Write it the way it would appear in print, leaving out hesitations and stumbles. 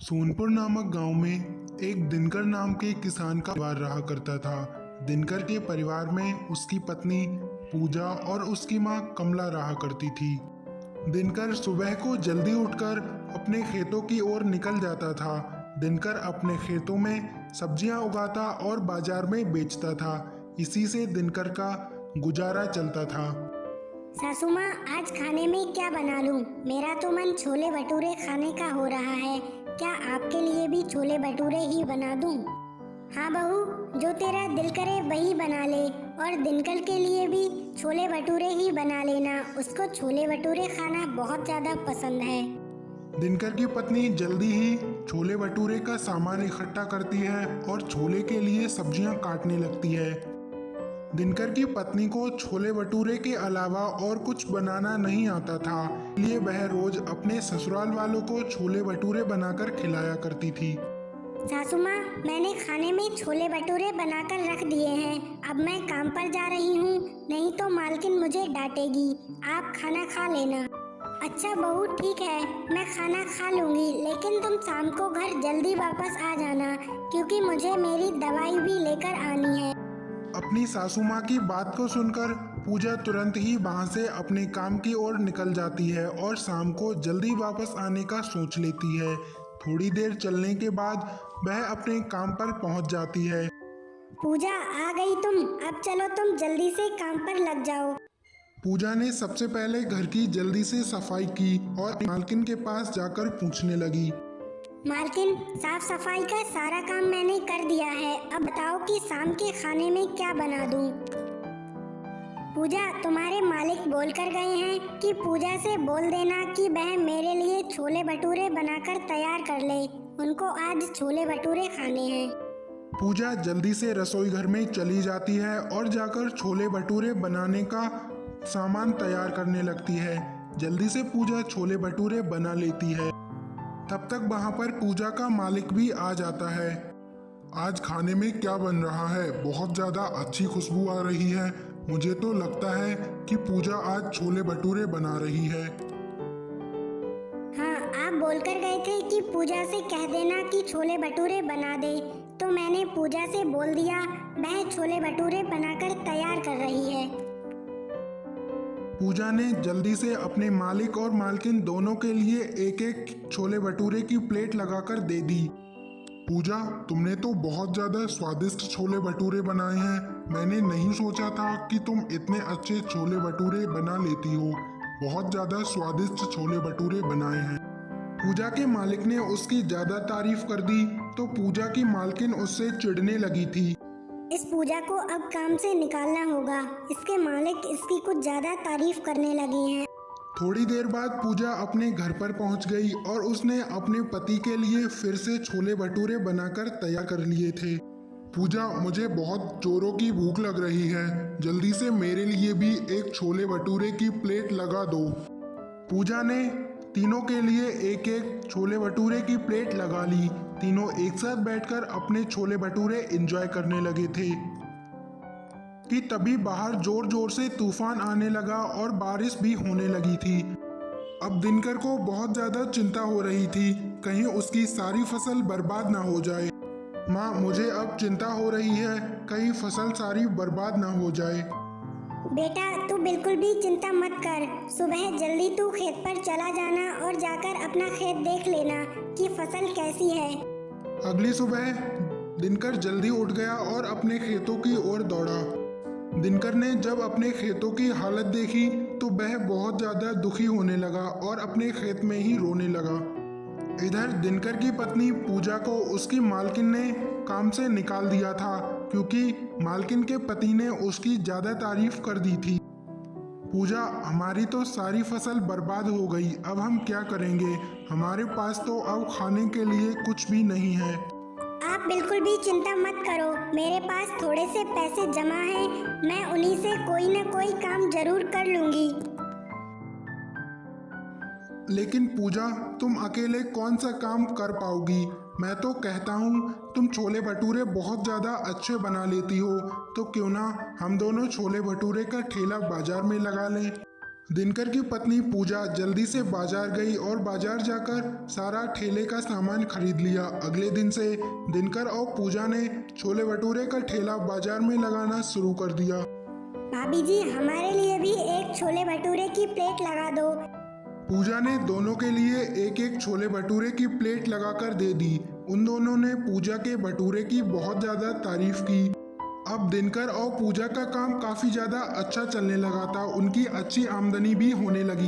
सोनपुर नामक गांव में एक दिनकर नाम के किसान का परिवार रहा करता था। दिनकर के परिवार में उसकी पत्नी पूजा और उसकी मां कमला रहा करती थी। दिनकर सुबह को जल्दी उठकर अपने खेतों की ओर निकल जाता था। दिनकर अपने खेतों में सब्जियां उगाता और बाजार में बेचता था। इसी से दिनकर का गुजारा चलता था। सासू माँ, आज खाने में क्या बना लूं? मेरा तो मन छोले भटूरे खाने का हो रहा है। क्या आपके लिए भी छोले भटूरे ही बना दूं? हाँ बहू, जो तेरा दिल करे वही बना ले। और दिनकर के लिए भी छोले भटूरे ही बना लेना। उसको छोले भटूरे खाना बहुत ज्यादा पसंद है। दिनकर की पत्नी जल्दी ही छोले भटूरे का सामान इकट्ठा करती है और छोले के लिए सब्जियां काटने लगती है। दिनकर की पत्नी को छोले भटूरे के अलावा और कुछ बनाना नहीं आता था, इसलिए वह रोज अपने ससुराल वालों को छोले भटूरे बनाकर खिलाया करती थी। सासू माँ, मैंने खाने में छोले भटूरे बनाकर रख दिए हैं। अब मैं काम पर जा रही हूँ, नहीं तो मालकिन मुझे डांटेगी। आप खाना खा लेना। अच्छा बहू, ठीक है, मैं खाना खा लूंगी, लेकिन तुम शाम को घर जल्दी वापस आ जाना, क्योंकि मुझे मेरी दवाई भी लेकर आनी है। अपनी सासू माँ की बात को सुनकर पूजा तुरंत ही वहाँ से अपने काम की ओर निकल जाती है और शाम को जल्दी वापस आने का सोच लेती है। थोड़ी देर चलने के बाद वह अपने काम पर पहुँच जाती है। पूजा, आ गई तुम। अब चलो तुम जल्दी से काम पर लग जाओ। पूजा ने सबसे पहले घर की जल्दी से सफाई की और मालकिन के पास जाकर पूछने लगी। मालकिन, साफ सफाई का सारा काम मैंने कर दिया है। अब बताओ कि शाम के खाने में क्या बना दूं? पूजा, तुम्हारे मालिक बोल कर गए हैं कि पूजा से बोल देना कि वह मेरे लिए छोले भटूरे बनाकर तैयार कर ले। उनको आज छोले भटूरे खाने हैं। पूजा जल्दी से रसोई घर में चली जाती है और जाकर छोले भटूरे बनाने का सामान तैयार करने लगती है। जल्दी से पूजा छोले भटूरे बना लेती है। तब तक वहां पर पूजा का मालिक भी आ जाता है। आज खाने में क्या बन रहा है? बहुत ज्यादा अच्छी खुशबू आ रही है। मुझे तो लगता है कि पूजा आज छोले भटूरे बना रही है। हाँ, आप बोलकर गए थे कि पूजा से कह देना कि छोले भटूरे बना दे, तो मैंने पूजा से बोल दिया। वह छोले भटूरे बनाकर तैयार कर रही है। पूजा ने जल्दी से अपने मालिक और मालकिन दोनों के लिए एक एक छोले भटूरे की प्लेट लगाकर दे दी। पूजा, तुमने तो बहुत ज्यादा स्वादिष्ट छोले भटूरे बनाए हैं। मैंने नहीं सोचा था कि तुम इतने अच्छे छोले भटूरे बना लेती हो। बहुत ज्यादा स्वादिष्ट छोले भटूरे बनाए हैं। पूजा के मालिक ने उसकी ज्यादा तारीफ कर दी तो पूजा की मालकिन उससे चिढ़ने लगी थी। इस पूजा को अब काम से निकालना होगा। इसके मालिक इसकी कुछ ज्यादा तारीफ करने लगे हैं। थोड़ी देर बाद पूजा अपने घर पर पहुंच गई और उसने अपने पति के लिए फिर से छोले भटूरे बनाकर तैयार कर लिए थे। पूजा, मुझे बहुत जोरों की भूख लग रही है। जल्दी से मेरे लिए भी एक छोले भटूरे की प्लेट लगा दो। पूजा ने तीनों के लिए एक एक छोले भटूरे की प्लेट लगा ली। तीनों एक साथ बैठकर अपने छोले भटूरे एंजॉय करने लगे थे कि तभी बाहर जोर जोर से तूफान आने लगा और बारिश भी होने लगी थी। अब दिनकर को बहुत ज्यादा चिंता हो रही थी, कहीं उसकी सारी फसल बर्बाद ना हो जाए। माँ, मुझे अब चिंता हो रही है, कहीं फसल सारी बर्बाद ना हो जाए। बेटा, तू बिल्कुल भी चिंता मत कर। सुबह जल्दी तू खेत पर चला जाना और जाकर अपना खेत देख लेना कि फसल कैसी है। अगली सुबह दिनकर जल्दी उठ गया और अपने खेतों की ओर दौड़ा। दिनकर ने जब अपने खेतों की हालत देखी तो वह बहुत ज्यादा दुखी होने लगा और अपने खेत में ही रोने लगा। इधर दिनकर की पत्नी पूजा को उसकी मालकिन ने काम से निकाल दिया था, क्योंकि मालकिन के पति ने उसकी ज्यादा तारीफ कर दी थी। पूजा, हमारी तो सारी फसल बर्बाद हो गई। अब हम क्या करेंगे? हमारे पास तो अब खाने के लिए कुछ भी नहीं है। आप बिल्कुल भी चिंता मत करो, मेरे पास थोड़े से पैसे जमा हैं। मैं उन्हीं से कोई न कोई काम जरूर कर लूंगी। लेकिन पूजा, तुम अकेले कौन सा काम कर पाओगी? मैं तो कहता हूँ तुम छोले भटूरे बहुत ज़्यादा अच्छे बना लेती हो, तो क्यों ना हम दोनों छोले भटूरे का ठेला बाजार में लगा लें। दिनकर की पत्नी पूजा जल्दी से बाजार गई और बाजार जाकर सारा ठेले का सामान खरीद लिया। अगले दिन से दिनकर और पूजा ने छोले भटूरे का ठेला बाजार में लगाना शुरू कर दिया। भाभी जी, हमारे लिए भी एक छोले भटूरे की प्लेट लगा दो। पूजा ने दोनों के लिए एक एक छोले भटूरे की प्लेट लगाकर दे दी। उन दोनों ने पूजा के भटूरे की बहुत ज़्यादा तारीफ की। अब दिनकर और पूजा का काम काफ़ी ज़्यादा अच्छा चलने लगा था। उनकी अच्छी आमदनी भी होने लगी।